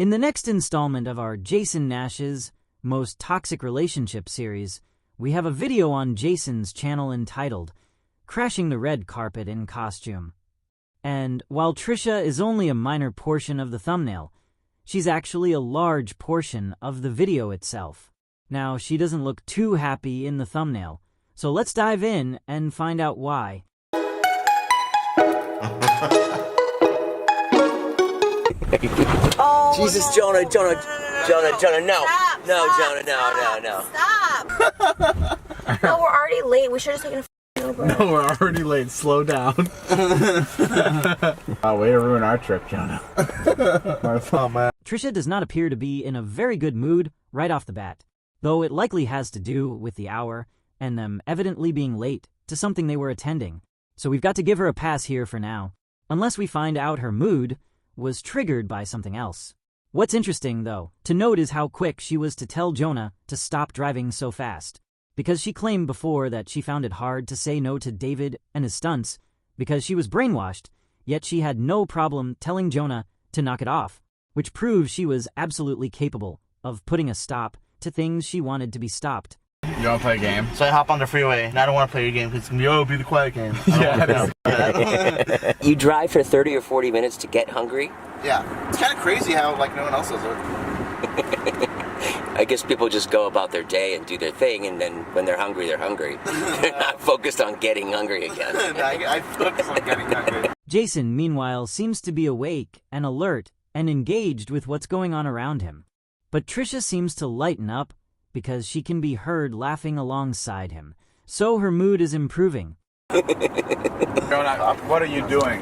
In the next installment of our Jason Nash's Most Toxic Relationship series, we have a video on Jason's channel entitled Crashing the Red Carpet in Costume. And while Trisha is only a minor portion of the thumbnail, she's actually a large portion of the video itself. Now, she doesn't look too happy in the thumbnail, so let's dive in and find out why. Oh, Jesus, no. Jonah, no. Stop, No, stop, Jonah, no. Stop. No, we're already late. We should have taken a Uber. No, we're already late. Slow down. Oh, way to ruin our trip, Jonah. Oh, man. Trisha does not appear to be in a very good mood right off the bat, though it likely has to do with the hour and them evidently being late to something they were attending. So we've got to give her a pass here for now, unless we find out her mood was triggered by something else. What's interesting, though, to note is how quick she was to tell Jonah to stop driving so fast, because she claimed before that she found it hard to say no to David and his stunts because she was brainwashed, yet she had no problem telling Jonah to knock it off, which proves she was absolutely capable of putting a stop to things she wanted to be stopped. You want to play a game? So I hop on the freeway, and I don't want to play your game because it's going to be the quiet game. You drive for 30 or 40 minutes to get hungry? Yeah. It's kind of crazy how, like, no one else does it. I guess people just go about their day and do their thing, and then when they're hungry, they're hungry. They're not focused on getting hungry again. I focus on getting hungry. Jason, meanwhile, seems to be awake and alert and engaged with what's going on around him. But Trisha seems to lighten up because she can be heard laughing alongside him, so her mood is improving. Jonah, what are you doing?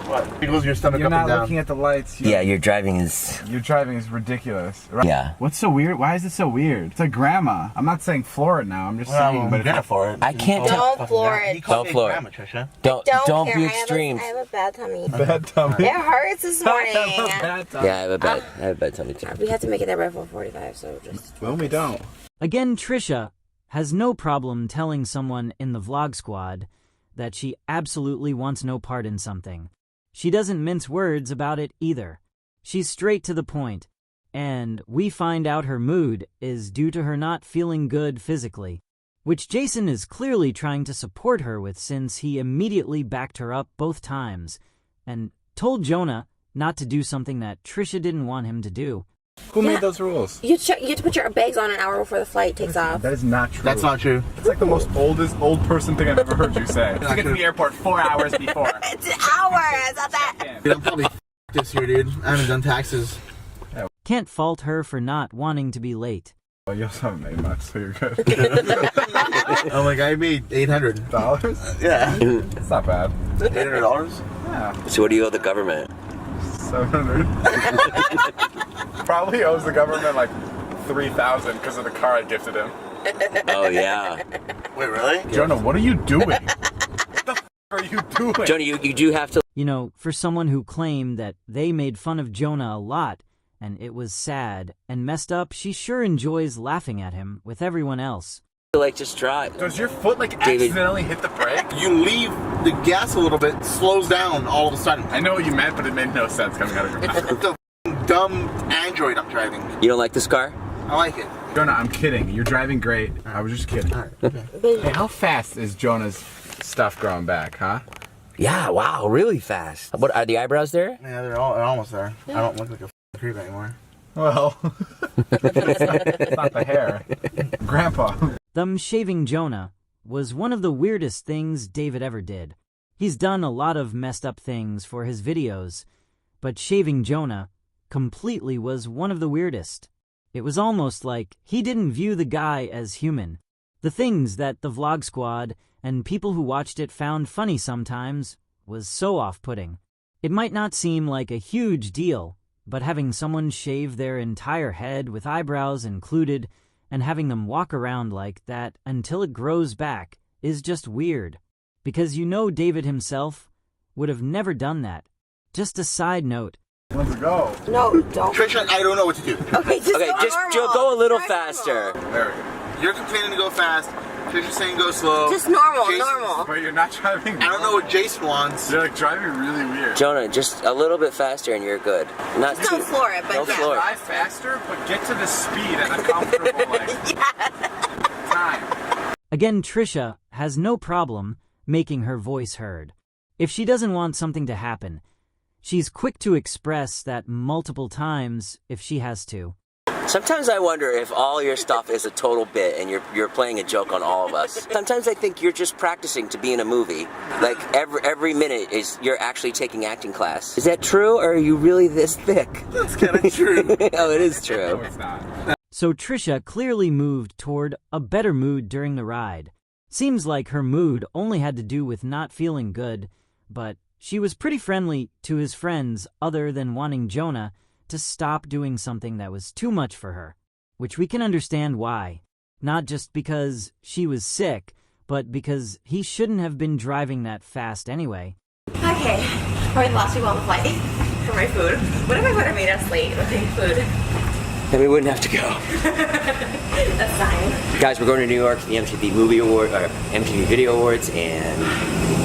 What? Wiggles your stomach You're up not and down. looking at the lights. Yeah, your driving is... Your driving is ridiculous. Right? Yeah. What's so weird? Why is it so weird? It's like grandma. I'm not saying floor it now. I'm just saying. But get it for it. I can't tell... Don't floor it. Don't floor it. Trisha. Don't care. be extreme. I have a bad tummy. Bad tummy. It hurts this morning. Bad tummy. Yeah, I have a bad tummy too. We have to make it there by 4:45, so just... Well, we don't. Again, Trisha has no problem telling someone in the vlog squad that she absolutely wants no part in something. She doesn't mince words about it either. She's straight to the point, and we find out her mood is due to her not feeling good physically, which Jason is clearly trying to support her with since he immediately backed her up both times and told Jonah not to do something that Trisha didn't want him to do. Who made those rules? You have to put your bags on an hour before the flight takes off. That is not true. That's not true. It's like the most old person thing I've ever heard you say. It's to get to the airport 4 hours before. It's an hour! It's not that... Dude, I'm probably this year, dude. I haven't done taxes. Can't fault her for not wanting to be late. Well, you also haven't made much, so you're good. I'm like, I made $800. Yeah. It's not bad. $800? Yeah. So what do you owe the government? 700. Probably owes the government like 3,000 because of the car I gifted him. Oh, yeah. Wait, really? Jonah, what are you doing? What the are you doing? Jonah, you do have to... You know, for someone who claimed that they made fun of Jonah a lot and it was sad and messed up, she sure enjoys laughing at him with everyone else. like, just drive. Does your foot like David. accidentally hit the brake? You leave the gas a little bit, slows down all of a sudden. I know what you meant, but it made no sense coming out of your mouth. It's the dumb Android I'm driving. You don't like this car? I like it. Jonah, I'm kidding. You're driving great. I was just kidding. Okay. Hey, how fast is Jonah's stuff growing back, huh? Yeah, wow, really fast. What, are the eyebrows there? Yeah, they're almost there. I don't look like a creep anymore. Well, it's not the hair. Grandpa. Them shaving Jonah was one of the weirdest things David ever did. He's done a lot of messed up things for his videos, but shaving Jonah completely was one of the weirdest. It was almost like he didn't view the guy as human. The things that the vlog squad and people who watched it found funny sometimes was so off-putting. It might not seem like a huge deal, but having someone shave their entire head with eyebrows included and having them walk around like that until it grows back is just weird. Because you know David himself would have never done that. Just a side note. Let's go. No, don't. Trisha, I don't know what to do. Okay, just Okay, go just normal. go a little Try faster. There we go. You're complaining to go fast. Trisha's saying go slow. Just normal, Jason- normal. But you're not driving. I don't know what Jason wants. You're like driving really weird. Jonah, just a little bit faster and you're good. Not Just too. don't floor it, but Don't yeah. floor it. Drive faster, but get to the speed at a comfortable time. Again, Trisha has no problem making her voice heard. If she doesn't want something to happen, she's quick to express that multiple times if she has to. Sometimes I wonder if all your stuff is a total bit and you're playing a joke on all of us. Sometimes I think you're just practicing to be in a movie. Like every minute is you're actually taking acting class. Is that true, or are you really this thick? That's kind of true. Oh, it is No, true. it's not. So Trisha clearly moved toward a better mood during the ride. Seems like her mood only had to do with not feeling good, but she was pretty friendly to his friends other than wanting Jonah to stop doing something that was too much for her, which we can understand why. Not just because she was sick, but because he shouldn't have been driving that fast anyway. Okay, probably the last people on the flight for my food. What if I would have made us late with the food? Then we wouldn't have to go. That's fine. Guys, we're going to New York for the MTV MTV Video Awards, and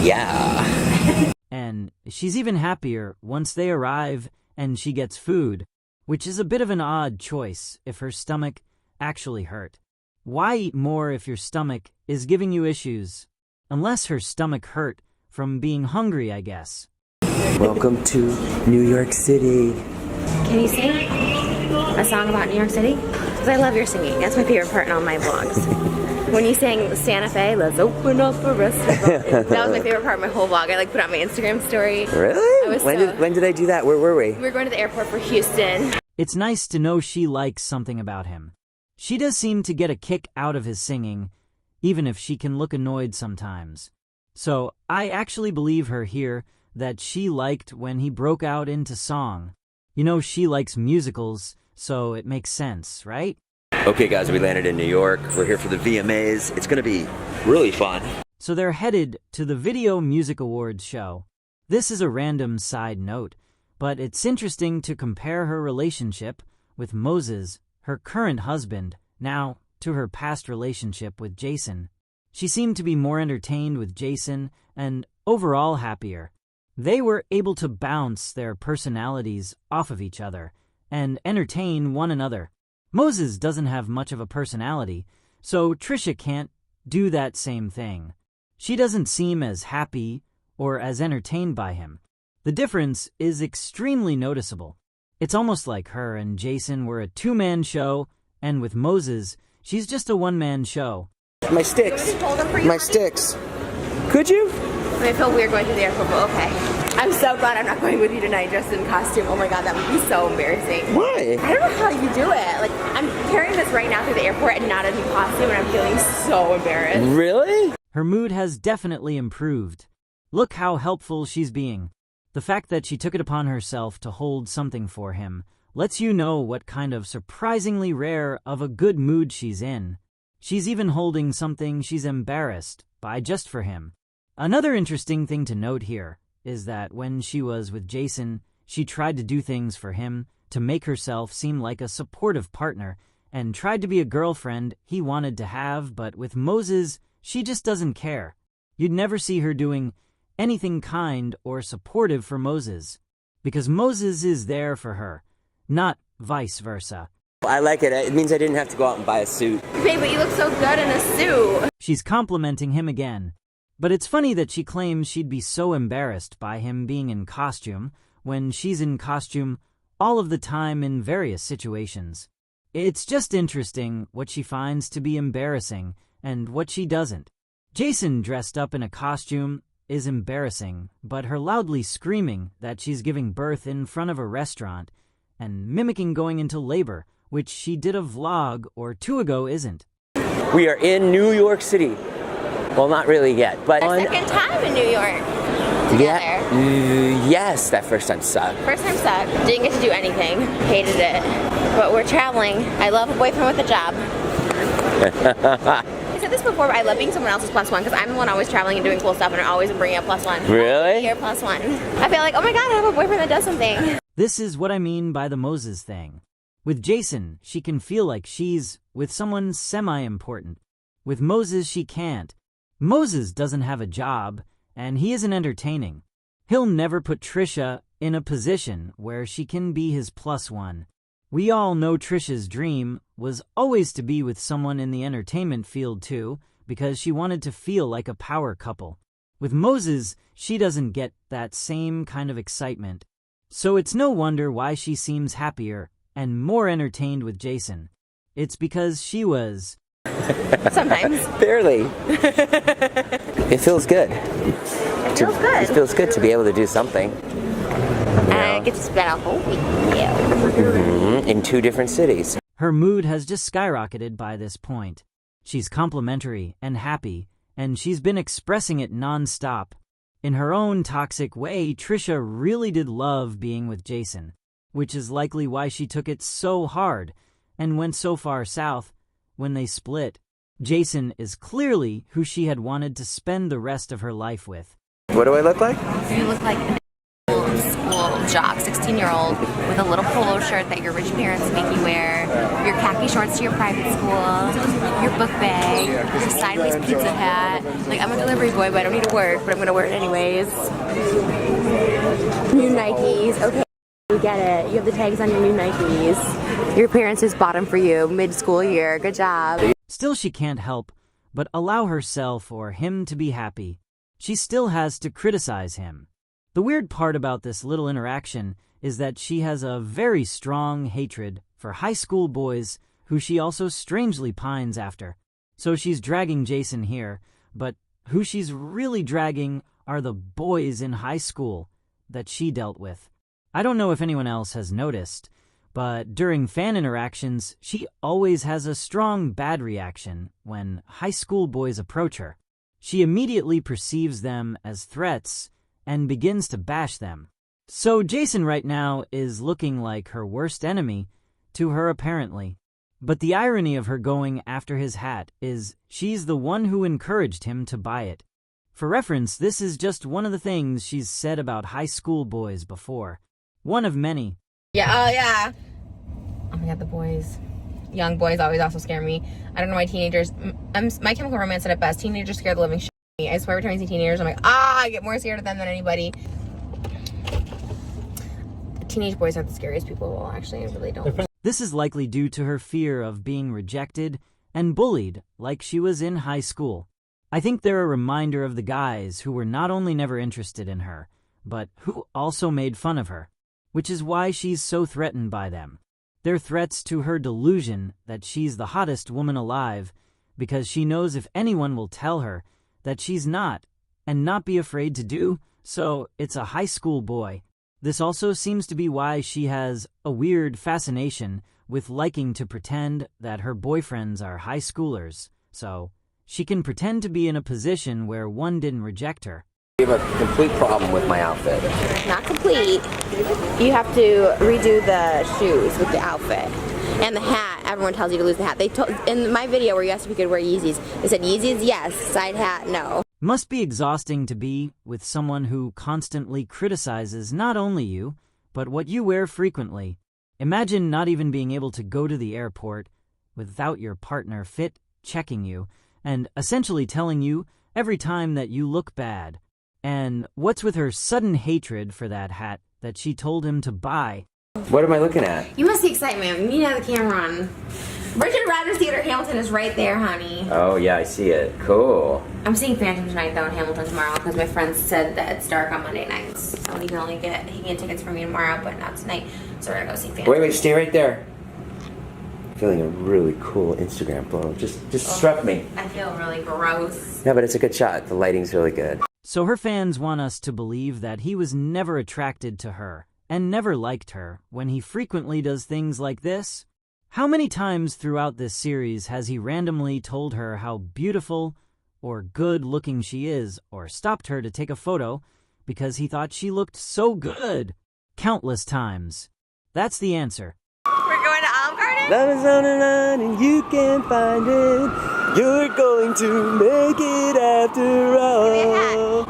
yeah. And she's even happier once they arrive and she gets food, which is a bit of an odd choice if her stomach actually hurt. Why eat more if your stomach is giving you issues? Unless her stomach hurt from being hungry, I guess. Welcome to New York City. Can you sing a song about New York City? Because I love your singing. That's my favorite part in all my vlogs. When you sang Santa Fe, let's open up a restaurant. That was my favorite part of my whole vlog. I put it on my Instagram story. Really? When did I do that? Where were we? We were going to the airport for Houston. It's nice to know she likes something about him. She does seem to get a kick out of his singing, even if she can look annoyed sometimes. So I actually believe her here that she liked when he broke out into song. You know, she likes musicals, so it makes sense, right? Okay, guys, we landed in New York. We're here for the VMAs. It's going to be really fun. So they're headed to the Video Music Awards show. This is a random side note, but it's interesting to compare her relationship with Moses, her current husband, now to her past relationship with Jason. She seemed to be more entertained with Jason and overall happier. They were able to bounce their personalities off of each other and entertain one another. Moses doesn't have much of a personality, so Trisha can't do that same thing. She doesn't seem as happy or as entertained by him. The difference is extremely noticeable. It's almost like her and Jason were a two-man show, and with Moses, she's just a one-man show. My sticks. Hold them for you, My honey? sticks. Could you? I feel weird going through the airport, but okay. I'm so glad I'm not going with you tonight dressed in costume. Oh my god, that would be so embarrassing. Why? I don't know how you do it. Like, I'm carrying this right now through the airport and not in a costume, and I'm feeling so embarrassed. Really? Her mood has definitely improved. Look how helpful she's being. The fact that she took it upon herself to hold something for him lets you know what kind of surprisingly rare of a good mood she's in. She's even holding something she's embarrassed by just for him. Another interesting thing to note here is that when she was with Jason, she tried to do things for him to make herself seem like a supportive partner and tried to be a girlfriend he wanted to have, but with Moses, she just doesn't care. You'd never see her doing anything kind or supportive for Moses, because Moses is there for her, not vice versa. I like it. It means I didn't have to go out and buy a suit. Babe, but you look so good in a suit. She's complimenting him again. But it's funny that she claims she'd be so embarrassed by him being in costume when she's in costume all of the time in various situations. It's just interesting what she finds to be embarrassing and what she doesn't. Jason dressed up in a costume is embarrassing, but her loudly screaming that she's giving birth in front of a restaurant and mimicking going into labor, which she did a vlog or two ago, isn't. We are in New York City. Well, not really yet, but... Our second time in New York together. Yes, that first time sucked. First time sucked. Didn't get to do anything. Hated it. But we're traveling. I love a boyfriend with a job. I said this before, but I love being someone else's plus one because I'm the one always traveling and doing cool stuff and I always bringing a plus one. Really? You're plus one. I feel like, oh my god, I have a boyfriend that does something. This is what I mean by the Moses thing. With Jason, she can feel like she's with someone semi-important. With Moses, she can't. Moses doesn't have a job, and he isn't entertaining. He'll never put Trisha in a position where she can be his plus one. We all know Trisha's dream was always to be with someone in the entertainment field too, because she wanted to feel like a power couple. With Moses, she doesn't get that same kind of excitement. So it's no wonder why she seems happier and more entertained with Jason. It's because she was... Sometimes. Barely. It feels good. It feels good. It feels good to be able to do something. And I get to spend a whole week with you. In 2 different cities. Her mood has just skyrocketed by this point. She's complimentary and happy, and she's been expressing it non-stop. In her own toxic way, Trisha really did love being with Jason, which is likely why she took it so hard and went so far south when they split. Jason is clearly who she had wanted to spend the rest of her life with. What do I look like? You look like an school jock, 16-year-old, with a little polo shirt that your rich parents make you wear, your khaki shorts to your private school, your book bag, your sideways pizza hat. Like, I'm a delivery boy, but I don't need to work, but I'm gonna wear it anyways. New Nikes. Okay, we get it. You have the tags on your new Nikes. Your parents just bought them for you mid-school year. Good job. Still, she can't help but allow herself or him to be happy. She still has to criticize him. The weird part about this little interaction is that she has a very strong hatred for high school boys who she also strangely pines after. So she's dragging Jason here, but who she's really dragging are the boys in high school that she dealt with. I don't know if anyone else has noticed, but during fan interactions, she always has a strong bad reaction when high school boys approach her. She immediately perceives them as threats and begins to bash them. So Jason right now is looking like her worst enemy to her apparently. But the irony of her going after his hat is she's the one who encouraged him to buy it. For reference, this is just one of the things she's said about high school boys before. One of many. Yeah, oh yeah. Oh my god, the boys. Young boys always also scare me. I don't know why teenagers... My Chemical Romance said it best. Teenagers scare the living shit out of me. I swear every time I see teenagers, I'm like, I get more scared of them than anybody. Teenage boys aren't the scariest people. Well, actually, I really don't. This is likely due to her fear of being rejected and bullied like she was in high school. I think they're a reminder of the guys who were not only never interested in her, but who also made fun of her, which is why she's so threatened by them. They're threats to her delusion that she's the hottest woman alive, because she knows if anyone will tell her that she's not, and not be afraid to do, so it's a high school boy. This also seems to be why she has a weird fascination with liking to pretend that her boyfriends are high schoolers, so she can pretend to be in a position where one didn't reject her. We have a complete problem with my outfit. Not complete. You have to redo the shoes with the outfit. And the hat, everyone tells you to lose the hat. They told in my video where you asked if you could wear Yeezys, they said Yeezys, yes, side hat, no. Must be exhausting to be with someone who constantly criticizes not only you, but what you wear frequently. Imagine not even being able to go to the airport without your partner checking you, and essentially telling you every time that you look bad. And what's with her sudden hatred for that hat that she told him to buy? What am I looking at? You must see excitement. You need to have the camera on. Richard Rodgers Theater Hamilton is right there, honey. Oh yeah, I see it. Cool. I'm seeing Phantom tonight though in Hamilton tomorrow because my friend said that it's dark on Monday nights. So he can get tickets for me tomorrow, but not tonight. So we're gonna go see Phantom. Wait, stay right there. Feeling a really cool Instagram photo. Just struck me. I feel really gross. No, but it's a good shot. The lighting's really good. So her fans want us to believe that he was never attracted to her and never liked her when he frequently does things like this. How many times throughout this series has he randomly told her how beautiful or good looking she is, or stopped her to take a photo because he thought she looked so good? Countless times. That's the answer. We're going to Olive Garden? Love is on the line and you can't find it. You're going to make it after all. Give me a hat.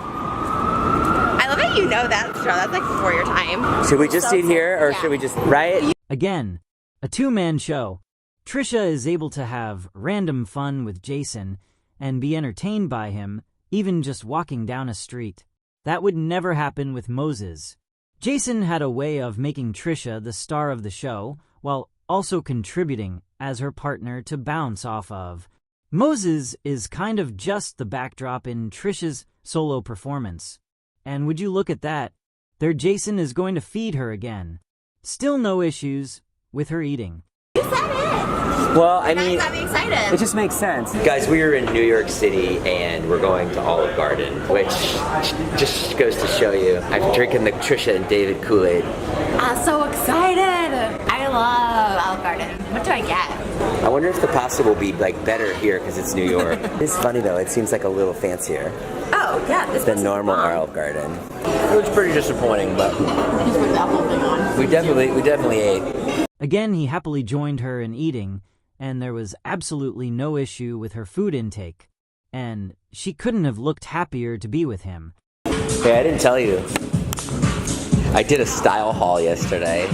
I love that you know that show. That's like before your time. Should we just sit here or should we just, right? Again, a two-man show. Trisha is able to have random fun with Jason and be entertained by him, even just walking down a street. That would never happen with Moses. Jason had a way of making Trisha the star of the show, while also contributing as her partner to bounce off of. Moses is kind of just the backdrop in Trisha's solo performance. And would you look at that? Their Jason is going to feed her again. Still no issues with her eating. You said it! Well, I mean, Got me excited. It just makes sense. guys, we are in New York City and we're going to Olive Garden, which just goes to show you. I'm drinking the Trisha and David Kool-Aid. I'm so excited! I love Olive Garden. What do I get? I wonder if the pasta will be like better here because it's New York. It's funny though, it seems like a little fancier Oh, yeah. This than was normal bomb. Olive Garden. It was pretty disappointing, but Just put that whole thing on. we definitely ate. Again, he happily joined her in eating, and there was absolutely no issue with her food intake. And she couldn't have looked happier to be with him. Hey, I didn't tell you. I did a style haul yesterday.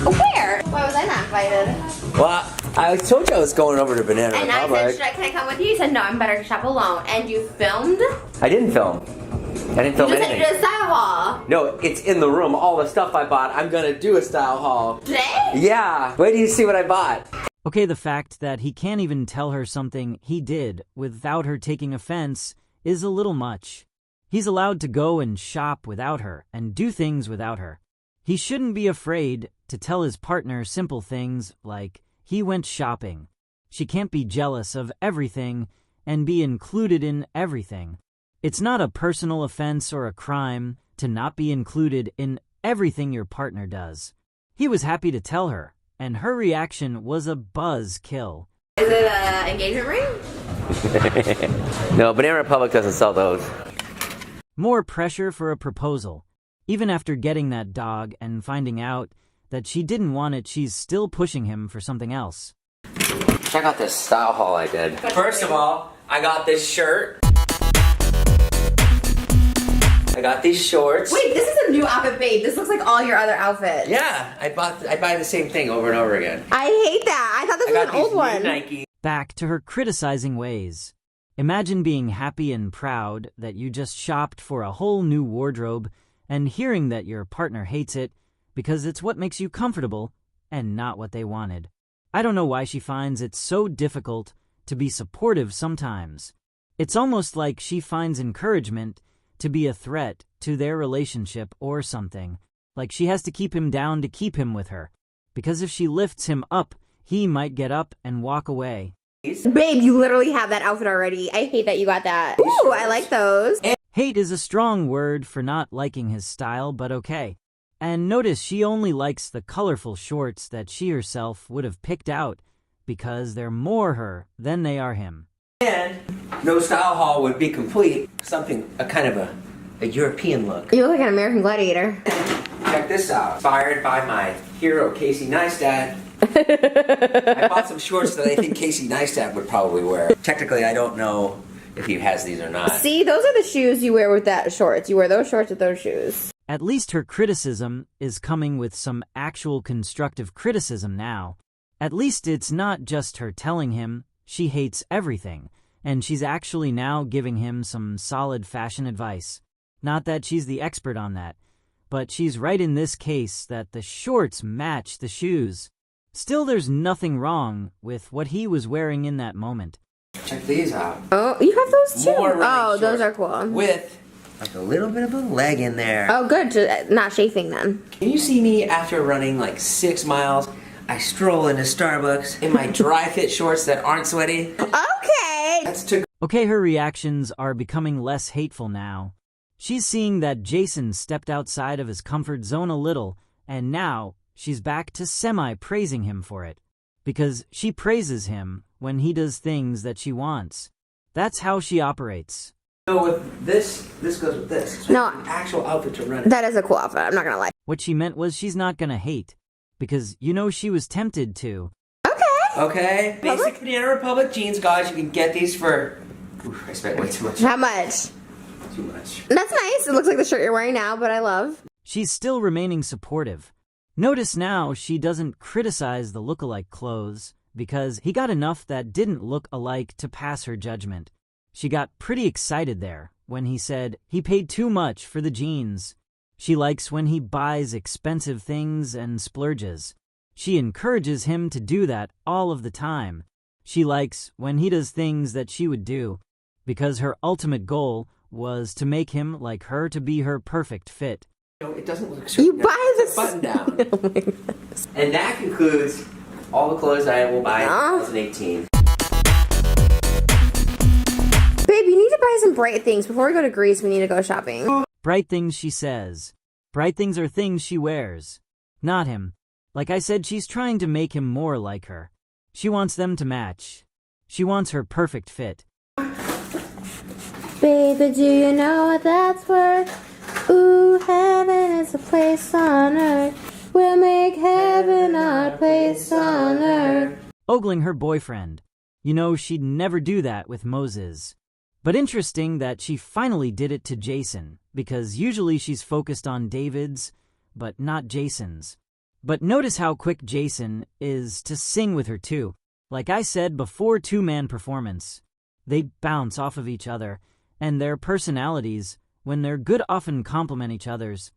Where? Why was I not invited? Well, I told you I was going over to Banana And I Republic. said, can I come with you? You said, no, I'm better to shop alone. And you filmed? I didn't film. I didn't film You just said anything. you did a style haul. No, it's in the room. All the stuff I bought. I'm gonna do a style haul. Today? Yeah. Wait till you see what I bought. Okay, the fact that he can't even tell her something he did without her taking offense is a little much. He's allowed to go and shop without her and do things without her. He shouldn't be afraid to tell his partner simple things like he went shopping. She can't be jealous of everything and be included in everything. It's not a personal offense or a crime to not be included in everything your partner does. He was happy to tell her, and her reaction was a buzz kill. Is it an engagement ring? No, Banana Republic doesn't sell those. More pressure for a proposal. Even after getting that dog and finding out that she didn't want it, she's still pushing him for something else. Check out this style haul I did. First of all, I got this shirt. I got these shorts. Wait, this is a new outfit, babe. This looks like all your other outfits. Yeah, I buy the same thing over and over again. I hate that. I thought this I was got an old these one. new Nike. Back to her criticizing ways. Imagine being happy and proud that you just shopped for a whole new wardrobe and hearing that your partner hates it because it's what makes you comfortable and not what they wanted. I don't know why she finds it so difficult to be supportive sometimes. It's almost like she finds encouragement to be a threat to their relationship or something. Like she has to keep him down to keep him with her. Because if she lifts him up, he might get up and walk away. Babe, you literally have that outfit already. I hate that you got that. Ooh, I like those. Hate is a strong word for not liking his style, but okay. And notice she only likes the colorful shorts that she herself would have picked out because they're more her than they are him. And no style haul would be complete. Something, a kind of a European look. You look like an American Gladiator. Check this out. Inspired by my hero, Casey Neistat. I bought some shorts that I think Casey Neistat would probably wear. Technically, I don't know if he has these or not. See, those are the shoes you wear with that shorts. You wear those shorts with those shoes. At least her criticism is coming with some actual constructive criticism now. At least it's not just her telling him she hates everything, and she's actually now giving him some solid fashion advice. Not that she's the expert on that, but she's right in this case that the shorts match the shoes. Still, there's nothing wrong with what he was wearing in that moment. Check these out. Oh, you have those too? More running Oh, those shorts are cool. With like a little bit of a leg in there. Oh, good. Not chafing then. Can you see me after running like 6 miles? I stroll into Starbucks in my dry fit shorts that aren't sweaty. Okay. That's to Okay, her reactions are becoming less hateful now. She's seeing that Jason stepped outside of his comfort zone a little, and now she's back to semi-praising him for it. Because she praises him when he does things that she wants. That's how she operates. go with this. This goes with this. So No. it's an actual outfit to run it. That is a cool outfit. I'm not gonna lie. What she meant was she's not gonna hate. Because you know she was tempted to. Okay. Basic Banana Republic jeans, guys. You can get these for. Oof, I spent way too much. How much? Too much. That's nice. It looks like the shirt you're wearing now, but I love. She's still remaining supportive. Notice now she doesn't criticize the look-alike clothes because he got enough that didn't look alike to pass her judgment. She got pretty excited there when he said he paid too much for the jeans. She likes when he buys expensive things and splurges. She encourages him to do that all of the time. She likes when he does things that she would do, because her ultimate goal was to make him like her, to be her perfect fit. It doesn't look so You nice. buy this Button down. Oh my goodness. And that concludes all the clothes I will buy in 2018. Babe, you need to buy some bright things. Before we go to Greece, we need to go shopping. Bright things, she says. Bright things are things she wears. Not him. Like I said, she's trying to make him more like her. She wants them to match. She wants her perfect fit. Baby, do you know what that's worth? Ooh, heaven is a place on earth. We'll make heaven our place on earth. Ogling her boyfriend. You know, she'd never do that with Moses. But interesting that she finally did it to Jason, because usually she's focused on David's, but not Jason's. But notice how quick Jason is to sing with her too. Like I said before, two-man performance. They bounce off of each other, and their personalities, when they're good, often complement each other's.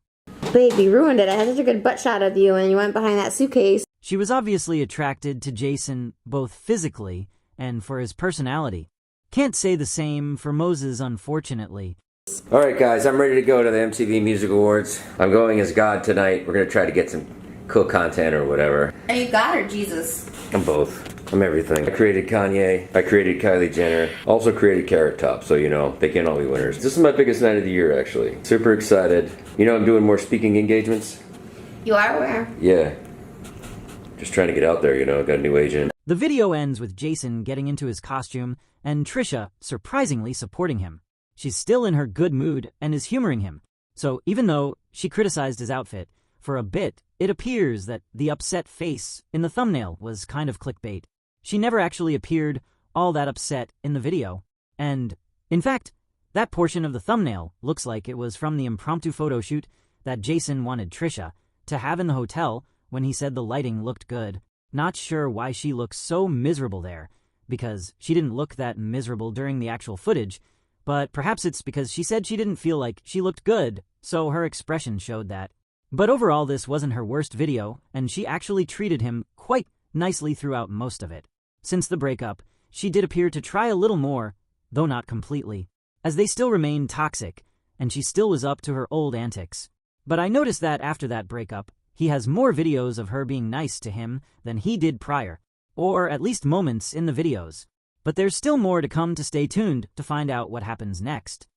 Baby, ruined it. I had such a good butt shot of you when you went behind that suitcase. She was obviously attracted to Jason both physically and for his personality. Can't say the same for Moses, unfortunately. Alright guys, I'm ready to go to the MTV Music Awards. I'm going as God tonight. We're going to try to get some cool content or whatever. Are you God or Jesus? I'm both. I'm everything. I created Kanye. I created Kylie Jenner. Also created Carrot Top, so you know, they can't all be winners. This is my biggest night of the year, actually. Super excited. You know I'm doing more speaking engagements? You are where? Yeah. Just trying to get out there, you know, got a new agent. The video ends with Jason getting into his costume and Trisha surprisingly supporting him. She's still in her good mood and is humoring him. So even though she criticized his outfit, for a bit, it appears that the upset face in the thumbnail was kind of clickbait. She never actually appeared all that upset in the video. And, in fact, that portion of the thumbnail looks like it was from the impromptu photo shoot that Jason wanted Trisha to have in the hotel when he said the lighting looked good. Not sure why she looks so miserable there, because she didn't look that miserable during the actual footage, but perhaps it's because she said she didn't feel like she looked good, so her expression showed that. But overall, this wasn't her worst video, and she actually treated him quite nicely throughout most of it. Since the breakup, she did appear to try a little more, though not completely, as they still remained toxic, and she still was up to her old antics. But I noticed that after that breakup, he has more videos of her being nice to him than he did prior, or at least moments in the videos. But there's still more to come, to stay tuned to find out what happens next.